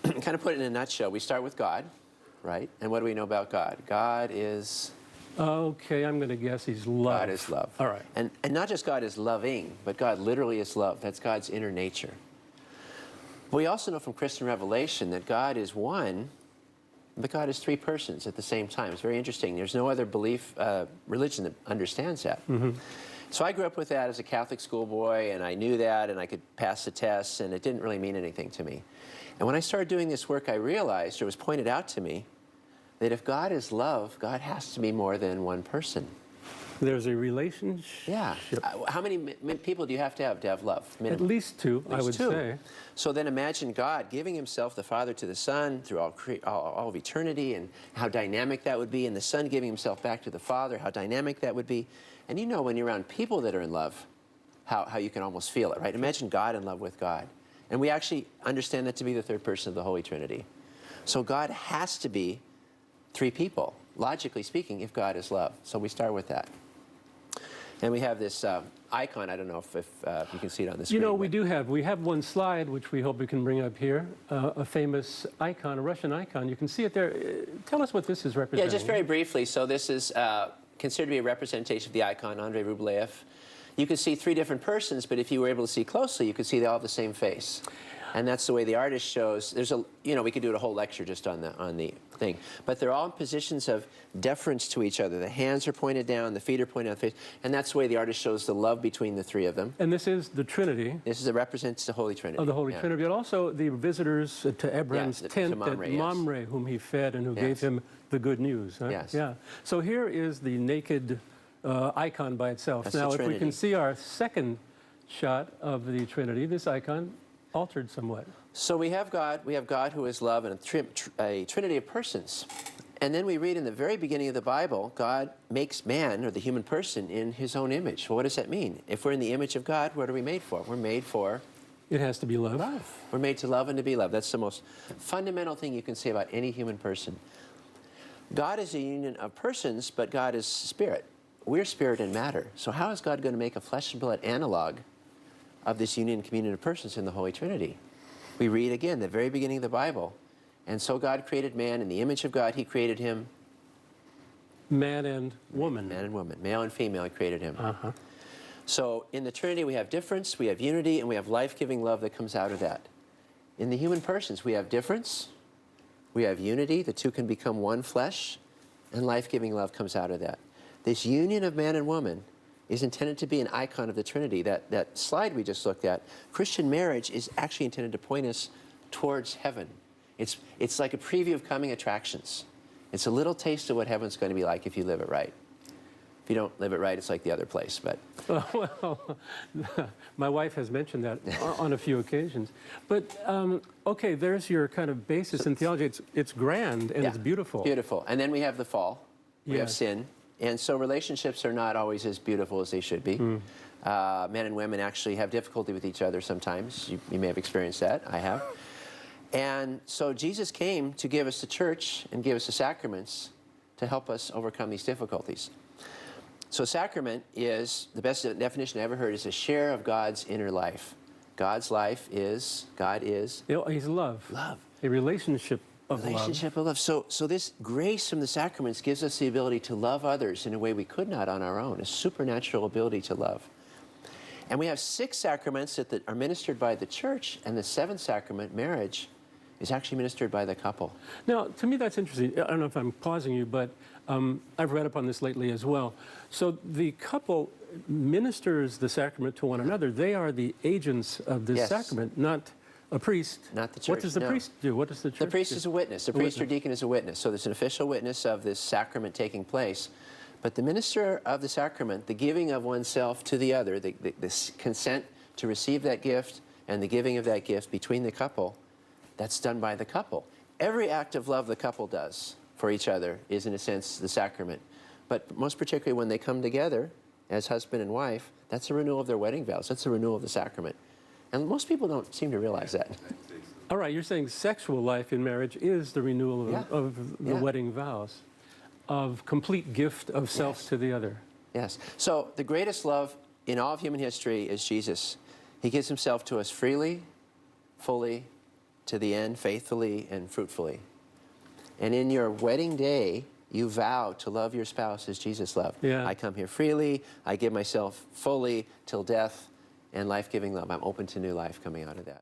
kind of put it in a nutshell, we start with God, right? And what do we know about God? God is... Okay, I'm going to guess he's love. God is love. All right. And not just God is loving, but God literally is love. That's God's inner nature. But we also know from Christian revelation that God is one, but God is three persons at the same time. It's very interesting. There's no other belief, religion that understands that. Mm-hmm. So I grew up with that as a Catholic schoolboy, and I knew that, and I could pass the tests, and it didn't really mean anything to me. And when I started doing this work, I realized, or it was pointed out to me, that if God is love, God has to be more than one person. There's a relationship. Yeah. How many people do you have to love? Minimum. At least two, At least I would two. say. So then imagine God giving himself, the Father, to the Son through all of eternity, and how dynamic that would be, and the Son giving himself back to the Father, how dynamic that would be. And you know when you're around people that are in love, how you can almost feel it, right? Imagine God in love with God. And we actually understand that to be the third person of the Holy Trinity. So God has to be three people, logically speaking, if God is love. So we start with that. And we have this icon. I don't know if you can see it on the screen. You know, we have one slide, which we hope we can bring up here, a famous icon, a Russian icon. You can see it there. Tell us what this is representing. Yeah, just very briefly. So this is considered to be a representation of the icon, Andrei Rublev. You can see three different persons, but if you were able to see closely, you could see they all have the same face. And that's the way the artist shows. There's a, you know, we could do a whole lecture just on the thing. But they're all in positions of deference to each other. The hands are pointed down, the feet are pointed out the face, and that's the way the artist shows the love between the three of them. And this is the Trinity. This is it represents the Holy Trinity. Of the Holy Trinity, but also the visitors to Abraham's tent Mamre, at Mamre, whom he fed and who gave him the good news. Huh? Yes. Yeah. So here is the naked icon by itself. That's now, the if we Trinity. can see our second shot of the Trinity, this icon altered somewhat. So we have God who is love, and a trinity of persons. And then we read in the very beginning of the Bible, God makes man, or the human person, in his own image. Well, what does that mean? If we're in the image of God, what are we made for? We're made for It has to be love. love. We're made to love and to be loved. That's the most fundamental thing you can say about any human person. God is a union of persons, but God is spirit. We're spirit and matter. So how is God going to make a flesh and blood analog of this union and communion of persons in the Holy Trinity? We read again the very beginning of the Bible. And so God created man in the image of God. He created him. Man and woman. Man and woman. Male and female, he created him. Uh-huh. So in the Trinity we have difference, we have unity, and we have life-giving love that comes out of that. In the human persons we have difference, we have unity, the two can become one flesh, and life-giving love comes out of that. This union of man and woman is intended to be an icon of the Trinity. That slide we just looked at, Christian marriage is actually intended to point us towards heaven. It's like a preview of coming attractions. It's a little taste of what heaven's going to be like if you live it right. If you don't live it right, it's like the other place. But Well, my wife has mentioned that on a few occasions. But, okay, there's your kind of basis in theology. It's grand and it's beautiful. Beautiful. And then we have the fall. We have Yes. sin. And so relationships are not always as beautiful as they should be. Men and women actually have difficulty with each other sometimes. You may have experienced that. I have. And so Jesus came to give us the church and give us the sacraments to help us overcome these difficulties. So sacrament is, the best definition I ever heard, is a share of God's inner life. God's life is, God is... You know, he's love. Love. A relationship of Relationship of love. So this grace from the sacraments gives us the ability to love others in a way we could not on our own, a supernatural ability to love. And we have 6 sacraments that are ministered by the church, and the 7th sacrament, marriage, is actually ministered by the couple. Now, to me, that's interesting. I don't know if I'm pausing you, but I've read up on this lately as well. So the couple ministers the sacrament to one another. They are the agents of this sacrament, not a priest. Not the church. What does the priest do? What does the church do? The priest is a witness. The priest or deacon is a witness. So there's an official witness of this sacrament taking place. But the minister of the sacrament, the giving of oneself to the other, the consent to receive that gift and the giving of that gift between the couple, that's done by the couple. Every act of love the couple does for each other is, in a sense, the sacrament. But most particularly when they come together as husband and wife, that's a renewal of their wedding vows. That's a renewal of the sacrament. And most people don't seem to realize that. All right, you're saying sexual life in marriage is the renewal of the wedding vows, of complete gift of self to the other. Yes. So the greatest love in all of human history is Jesus. He gives himself to us freely, fully, to the end faithfully and fruitfully. And in your wedding day, you vow to love your spouse as Jesus loved. Yeah. I come here freely. I give myself fully till death and life-giving love. I'm open to new life coming out of that.